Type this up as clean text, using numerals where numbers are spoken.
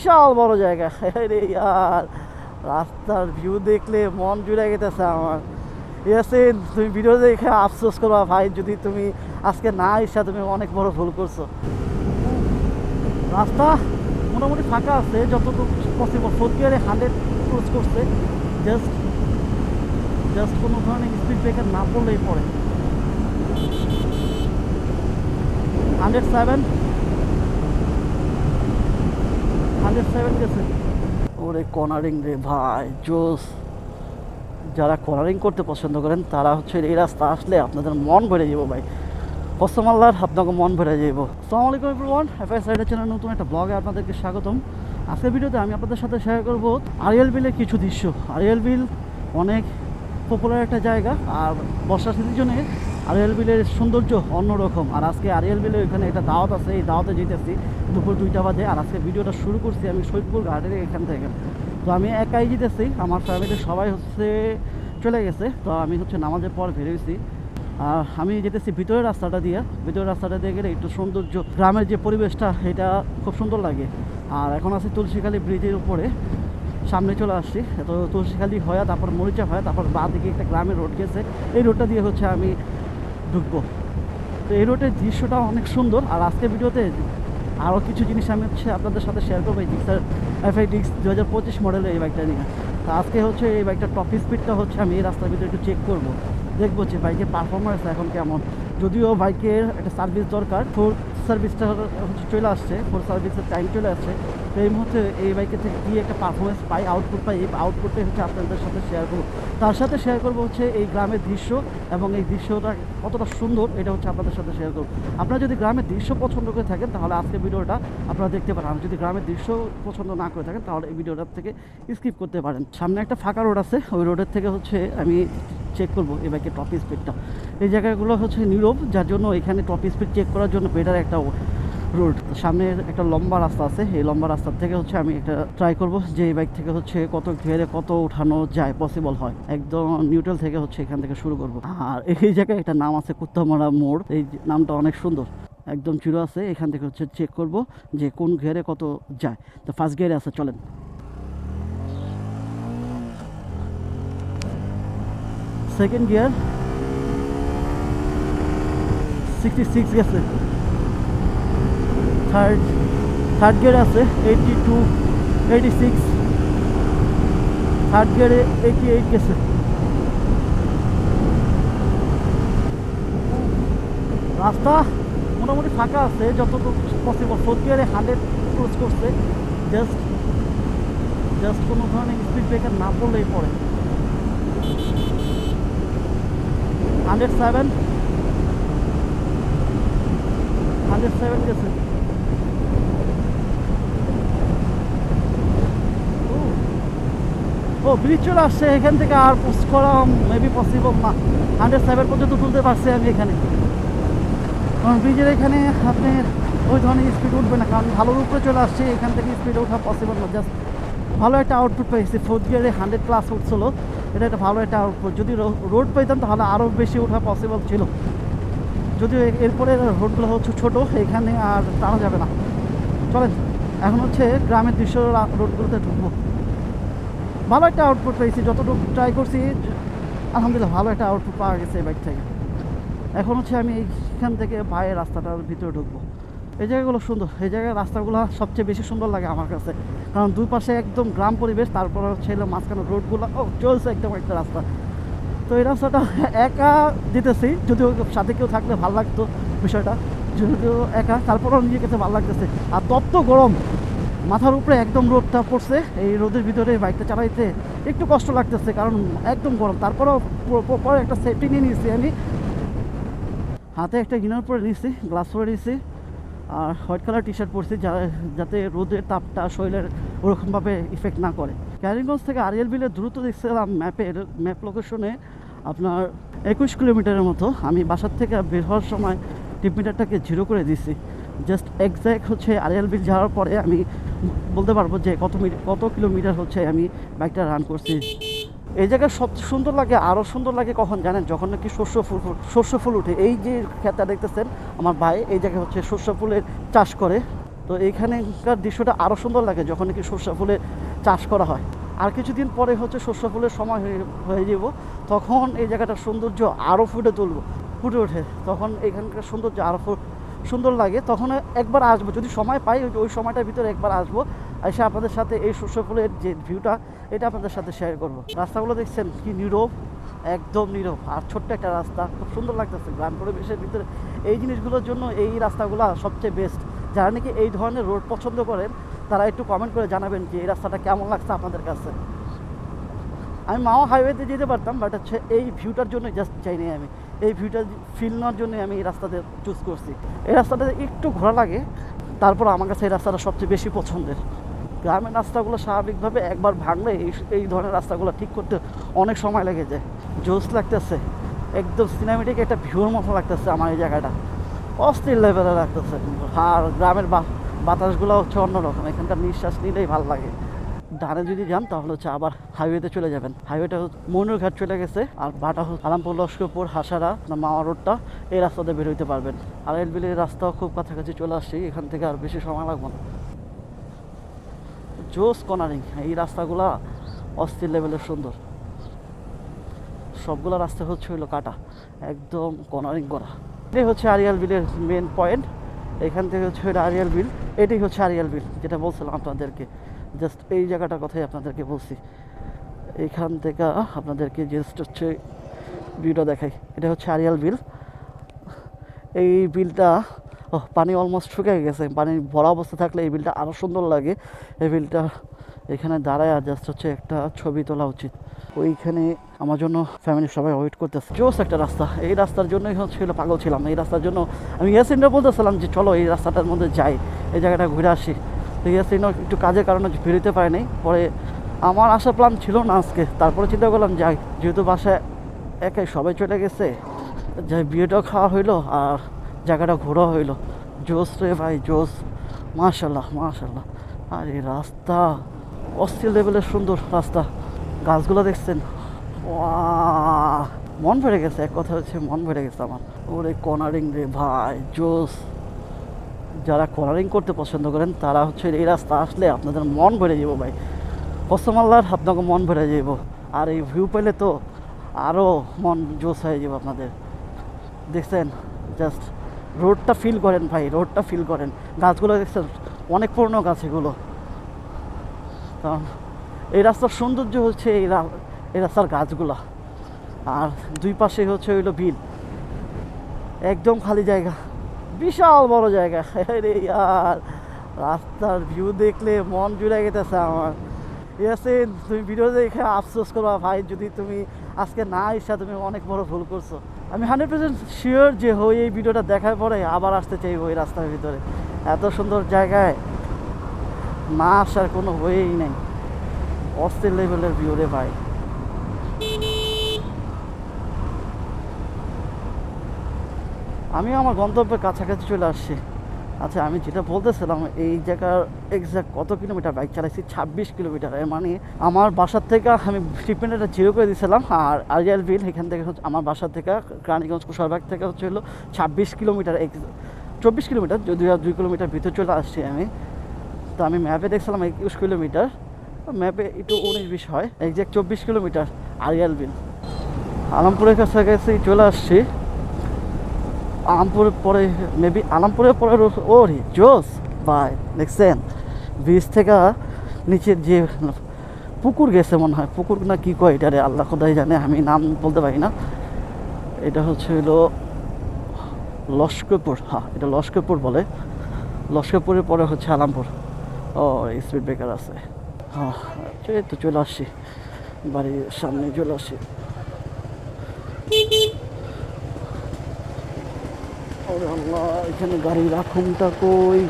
বিশাল বড় জায়গা। আরে ইয়ার, রাস্তার ভিউ দেখলে মন জুড়ে গেতেছে আমার। ইয়াসিন, তুমি ভিডিও দেখে আফসোস করবা ভাই, যদি তুমি আজকে না এসে তুমি অনেক বড় ভুল করছো। রাস্তা মোটামুটি ফাঁকা আছে যতটুকু পসিবল। 100 ক্রস করছে। জাস্ট জাস্ট কোনো ধরনের স্পিড ব্রেকার না পড়লেই পড়ে। 107 গেছে। ওরে কর্নারিং রে ভাই, জোস। যারা কর্নারিং করতে পছন্দ করেন তারা হচ্ছে এই রাস্তা আসলে আপনাদের মন ভরে যাবো ভাই। কসম আল্লাহর, আপনাকে মন ভরে যাবো। আসসালামু আলাইকুম এভরিওয়ান, এফআইএস রাইডার চ্যানেল নতুন একটা ব্লগে আপনাদেরকে স্বাগতম। আজকের ভিডিওতে আমি আপনাদের সাথে শেয়ার করব আরিয়াল বিলের কিছু দৃশ্য। আরিয়াল বিল অনেক পপুলার একটা জায়গা, আর বর্ষার সিজনে আরিয়াল বিলের সৌন্দর্য অন্যরকম। আর আজকে আরিয়াল বিলের এখানে একটা দাওয়াত আছে, এই দাওয়াতে যেতেছি দুপুর 2টা বাজে। আর আজকে ভিডিওটা শুরু করছি আমি সৈয়দপুর গার্ডেনের এখান থেকে। তো আমি একাই যেতেছি, আমার ফ্যামিলির সবাই হচ্ছে চলে গেছে। তো আমি হচ্ছে নামাজের পর বেরোইছি। আর আমি যেতেছি ভিতরের রাস্তাটা দিয়ে। ভিতরের রাস্তাটা দিয়ে গেলে একটু সৌন্দর্য, গ্রামের যে পরিবেশটা এটা খুব সুন্দর লাগে। আর এখন আছি তুলসীখালী ব্রিজের উপরে, সামনে চলে আসছি। তো তুলসীখালী হয়ে তারপর মরিচা হয়ে তারপর বাঁ দিকে একটা গ্রামের রোড গেছে, এই রোডটা দিয়ে হচ্ছে আমি ঢুকবো। তো এই রোডের দৃশ্যটা অনেক সুন্দর। আর আজকের ভিডিওতে আরও কিছু জিনিস আমি হচ্ছে আপনাদের সাথে শেয়ার করবো। এই জিক্সার FIDX 2025 মডেলের এই বাইকটা নিয়ে। তো আজকে হচ্ছে এই বাইকটার টপ স্পিডটা হচ্ছে আমি এই রাস্তার ভিতরে একটু চেক করবো, দেখবো যে বাইকের পারফরমেন্স এখন কেমন। যদিও বাইকের একটা সার্ভিস দরকার, ফোর সার্ভিসটা হচ্ছে চলে আসছে, ফোর সার্ভিসের টাইম চলে আসছে। তো এই মুহূর্তে এই বাইকের থেকে কী একটা পারফরমেন্স পাই, আউটপুট পাই, এই আউটপুটটাই হচ্ছে আপনাদের সাথে শেয়ার করবো। তার সাথে শেয়ার করবো হচ্ছে এই গ্রামের দৃশ্য, এবং এই দৃশ্যটা কতটা সুন্দর এটা হচ্ছে আপনাদের সাথে শেয়ার করবো। আপনারা যদি গ্রামের দৃশ্য পছন্দ করে থাকেন তাহলে আজকে ভিডিওটা আপনারা দেখতে পারেন। আর যদি গ্রামের দৃশ্য পছন্দ না করে থাকেন তাহলে এই ভিডিওটার থেকে স্কিপ করতে পারেন। সামনে একটা ফাঁকা রোড আছে, ওই রোডের থেকে হচ্ছে আমি চেক করবো এই বাইকের টপ স্পিডটা। এই জায়গাগুলো হচ্ছে নীরব, যার জন্য এখানে টপ স্পিড চেক করার জন্য বেটার একটা রোড। সামনে একটা লম্বা রাস্তা আছে, এই লম্বা রাস্তার থেকে হচ্ছে আমি একটা ট্রাই করব যে এই বাইক থেকে হচ্ছে কত ঘেরে কত উঠানো যায়, পসিবল হয়। একদম নিউট্রাল থেকে হচ্ছে এখান থেকে শুরু করব। আর এই জায়গায় একটা নাম আছে কুত্তামারা মোড়, এই নামটা অনেক সুন্দর, একদম চিরো আছে। এখান থেকে হচ্ছে চেক করব যে কোন ঘেরে কত যায়। তো ফার্স্ট গিয়ারে আছে, চলেন। সেকেন্ড গিয়ার 66 গেছে। থার্ড গিয়ার আছে 82, 86। থার্ড গিয়ারে 88 গেছে। রাস্তা মোটামুটি ফাঁকা আছে যতটুকু পসিবল। 4th গিয়ারে 100 ক্রস করছে। জাস্ট কোনো ধরনের স্পিড ব্রেকার না পড়লেই পড়ে। 107 গেছে। ও ব্রিজ চলে আসছে, এখান থেকে আর পোস্ট করা মেবি পসিবল না। 107 পর্যন্ত তুলতে পারছি আমি এখানে, কারণ ব্রিজের এখানে আপনি ওই ধরনের স্পিড উঠবে না, কারণ ভালোর উপরে চলে আসছে, এখান থেকে স্পিড ওঠা পসিবল না। জাস্ট ভালো একটা আউটপুট পেয়েছি। 4th গিয়ারে 100+ উঠছিল, এটা একটা ভালো একটা আউটপুট। যদি রোড পেতাম তাহলে আরও বেশি ওঠা পসিবল ছিল, যদিও এরপরে রোডগুলো হচ্ছে ছোটো, এখানে আর টানা যাবে না। চলেন এখন হচ্ছে গ্রামের দৃশ্য রোডগুলোতে ঢুকবো। ভালো একটা আউটপুট পেয়েছি, যতটুকু ট্রাই করছি আলহামদুলিল্লাহ ভালো একটা আউটপুট পাওয়া গেছে এই বাইক থেকে। এখন হচ্ছে আমি এইখান থেকে বাইরের রাস্তাটার ভিতরে ঢুকবো। এই জায়গাগুলো সুন্দর, এই জায়গার রাস্তাগুলো সবচেয়ে বেশি সুন্দর লাগে আমার কাছে, কারণ দুই পাশে একদম গ্রাম পরিবেশ, তারপর হচ্ছে মাঝখানে রোডগুলো চলছে একদম একটা রাস্তা। তো এই রাস্তাটা একা যেতেছি, যদিও সাথে কেউ থাকলে ভালো লাগতো বিষয়টা, যদিও একা, তারপরেও নিজের কাছে ভালো লাগতেছে। আর তপ্ত গরম, মাথার উপরে একদম রোদটা পড়ছে, এই রোদের ভিতরে বাইকটা চালাইতে একটু কষ্ট লাগতেছে কারণ একদম গরম। তারপরেও পরে একটা সেফটি নিয়ে নিয়েছি আমি, হাতে একটা ইনার পরে নিয়েছি, গ্লাস পরে নিয়েছি, আর হোয়াইট কালার টি-শার্ট পরছি যাতে রোদের তাপটা শরীরের ওরকমভাবে ইফেক্ট না করে। ক্যারিগঞ্জ থেকে আরিয়াল বিলের দূরত্ব দেখছিলাম ম্যাপ লোকেশনে আপনার 21 কিলোমিটারের মতো। আমি বাসার থেকে বের হওয়ার সময় টিপমিটারটাকে 0 করে দিয়েছি। জাস্ট এক্স্যাক্ট হচ্ছে আরিয়াল বিল যাওয়ার পরে আমি বলতে পারবো যে কত কিলোমিটার হচ্ছে আমি বাইকটা রান করছি। এই জায়গায় সবচেয়ে সুন্দর লাগে, আরও সুন্দর লাগে কখন জানেন, যখন নাকি শস্য ফুল উঠে। এই যে ক্ষেতটা দেখতেছেন আমার ভাই, এই জায়গায় হচ্ছে শস্য ফুলের চাষ করে। তো তো এইখানকার দৃশ্যটা আরও সুন্দর লাগে যখন কি সর্ষে ফুলের চাষ করা হয়। আর কিছুদিন পরে হচ্ছে সর্ষে ফুলের সময় হয়ে যাব, তখন এই জায়গাটার সৌন্দর্য আরও ফুটে ওঠে। তখন এখানকার সৌন্দর্য আরও সুন্দর লাগে। তখন একবার আসবো, যদি সময় পাই ওই সময়টার ভিতরে একবার আসবো, এসে আপনাদের সাথে এই সর্ষে ফুলের যে ভিউটা এটা আপনাদের সাথে শেয়ার করব। রাস্তাগুলো দেখছেন কি নীরব, একদম নীরব, আর ছোট্ট একটা রাস্তা, খুব সুন্দর লাগতেছে গ্রাম পরিবেশের ভিতরে। এই জিনিসগুলোর জন্য এই রাস্তাগুলো সবচেয়ে বেস্ট। যারা নাকি এই ধরনের রোড পছন্দ করেন তারা একটু কমেন্ট করে জানাবেন যে এই রাস্তাটা কেমন লাগছে আপনাদের কাছে। আমি মাও হাইওয়েতে যেতে পারতাম, বাট হচ্ছে এই ভিউটার জন্য জাস্ট চাইনি। আমি এই ভিউটা ফিল নেওয়ার জন্য আমি এই রাস্তাতে চুজ করছি। এই রাস্তাটাতে একটু ঘোরা লাগে, তারপর আমার কাছে এই রাস্তাটা সবচেয়ে বেশি পছন্দের। গ্রামের রাস্তাগুলো স্বাভাবিকভাবে একবার ভাঙলে এই ধরনের রাস্তাগুলো ঠিক করতে অনেক সময় লেগে যায়। জোস লাগতেছে, একদম সিনেমেটিক একটা ভিউর মতো লাগতেছে আমার এই জায়গাটা, অস্থির লেভেলে লাগতেছে। আর গ্রামের বাতাসগুলো হচ্ছে অন্যরকম, এখানকার নিঃশ্বাস নিলেই ভালো লাগে। ডানে যদি যান তাহলে হচ্ছে আবার হাইওয়েতে চলে যাবেন। হাইওয়েটা ময়ূরঘাট চলে গেছে, আর বাটা হচ্ছে আলামপুর, লস্করপুর, হাসারা মাওয়া রোডটা, এই রাস্তাতে বের হইতে পারবেন। আর এলবিলের রাস্তাও খুব কাছাকাছি চলে আসছি, এখান থেকে আর বেশি সময় লাগবে না। জোস কর্নারিং, এই রাস্তাগুলা অস্থির লেভেলের সুন্দর। সবগুলো রাস্তা হচ্ছে হইলো কাটা, একদম কর্নারিং করা। এটাই হচ্ছে আরিয়াল বিলের মেন পয়েন্ট। এখান থেকে হচ্ছে আরিয়াল বিল, এটাই হচ্ছে আরিয়াল বিল যেটা বলছিলাম আপনাদেরকে। জাস্ট এই জায়গাটার কথাই আপনাদেরকে বলছি। এইখান থেকে আপনাদেরকে জাস্ট হচ্ছে ভিউটা দেখাই। এটা হচ্ছে আরিয়াল বিল। এই বিলটা পানি অলমোস্ট শুকিয়ে গেছে, পানি ভরা অবস্থা থাকলে এই বিলটা আরও সুন্দর লাগে। এই বিলটা এখানে দাঁড়ায় জাস্ট হচ্ছে একটা ছবি তোলা উচিত। ওইখানে আমার জন্য ফ্যামিলির সবাই ওয়েট করতেছে। জোস একটা রাস্তা, এই রাস্তার জন্যই হচ্ছিল পাগল ছিলাম। এই রাস্তার জন্য আমি ইয়াসিনরা বলতেছিলাম যে চলো এই রাস্তাটার মধ্যে যাই, এই জায়গাটা ঘুরে আসি। তো ইয়াসিনও একটু কাজের কারণে বেরোতে পারেনি। পরে আমার আসার প্ল্যান ছিল না আজকে, তারপরে চিন্তা করলাম যাই, যেহেতু বাসায় একাই সবাই চলে গেছে, যাই বিয়েটাও খাওয়া হইলো আর জায়গাটা ঘোরা হইলো। জোস রে ভাই, জোস, মাশাল্লাহ মাশাল্লাহ। আর এই রাস্তা অস্থির লেভেলের সুন্দর রাস্তা। গাছগুলো দেখছেন, মন ভরে গেছে। এক কথা হচ্ছে মন ভরে গেছে আমার। ওরে কর্নারিং রে ভাই, জোস। যারা কর্নারিং করতে পছন্দ করেন তারা হচ্ছে এই রাস্তা আসলে আপনাদের মন ভরে যাব ভাই, কসম আল্লাহর, আপনাকে মন ভরে যাব। আর এই ভিউ পেলে তো আরও মন জোস হয়ে যাব আপনাদের। দেখছেন, জাস্ট রোডটা ফিল করেন ভাই, রোডটা ফিল করেন। গাছগুলো দেখছেন, অনেক পুরনো গাছ এগুলো। কারণ এই রাস্তার সৌন্দর্য হচ্ছে এই রাস্তার গাছগুলো। আর দুই পাশে হচ্ছে হইলো বিল, একদম খালি জায়গা, বিশাল বড় জায়গা। রে ইয়ার, রাস্তার ভিউ দেখলে মন জুড়ে গেতেছে আমার। ইয়াসিন, তুমি ভিডিও দেখে আফসোস করবা ভাই, যদি তুমি আজকে না এসে তুমি অনেক বড় ভুল করছো। আমি 100% শিওর যে এই ভিডিওটা দেখার পরে আবার আসতে চাইবো এই রাস্তার ভিতরে। এত সুন্দর জায়গায় না আসার কোনো ওয়েই নেই। অস্থির লেভেলের ভিউ রে ভাই। আমিও আমার গন্তব্যের কাছাকাছি চলে আসছি। আচ্ছা, আমি যেটা বলতেছিলাম, এই জায়গার এক্সাক্ট কত কিলোমিটার বাইক চালাইছি, 26 কিলোমিটার। এর মানে আমার বাসার থেকে আমি ট্রিটমেন্টটা জিরো করে দিয়েছিলাম। আর আরিয়াল বিল এখান থেকে হচ্ছে আমার বাসার থেকে রানীগঞ্জ কুশারবাগ থেকে হচ্ছে হলো 26 কিলোমিটার, 24 কিলোমিটার, যদিও 2 কিলোমিটার ভিতরে চলে আসছি আমি। তো আমি ম্যাপে দেখছিলাম 21 কিলোমিটার, ম্যাপে একটু 19-20 হয়, এক্সাক্ট 24 কিলোমিটার আরিয়াল বিল। আলমপুরের কাছাকাছি চলে আসছি। আলমপুরের পরে মেবি আলমপুরের পরে ওরে জোস ভাই, দেখছেন ব্রিজ থেকে নিচের যে পুকুর গেছে মনে হয়, পুকুর না কি কয় এটারে, আল্লাহ খোদাই জানে, আমি নাম বলতে পারি না। এটা হচ্ছে হলো লস্করপুর, হ্যাঁ এটা লস্করপুর বলে। লস্করপুরের পরে হচ্ছে আলমপুর। ও স্পিড ব্রেকার আছে, হ্যাঁ তো চলে আসছি, বাড়ির সামনে চলে আসছি। আল্লাহ, এখানে গাড়ি রাখুনটা কই।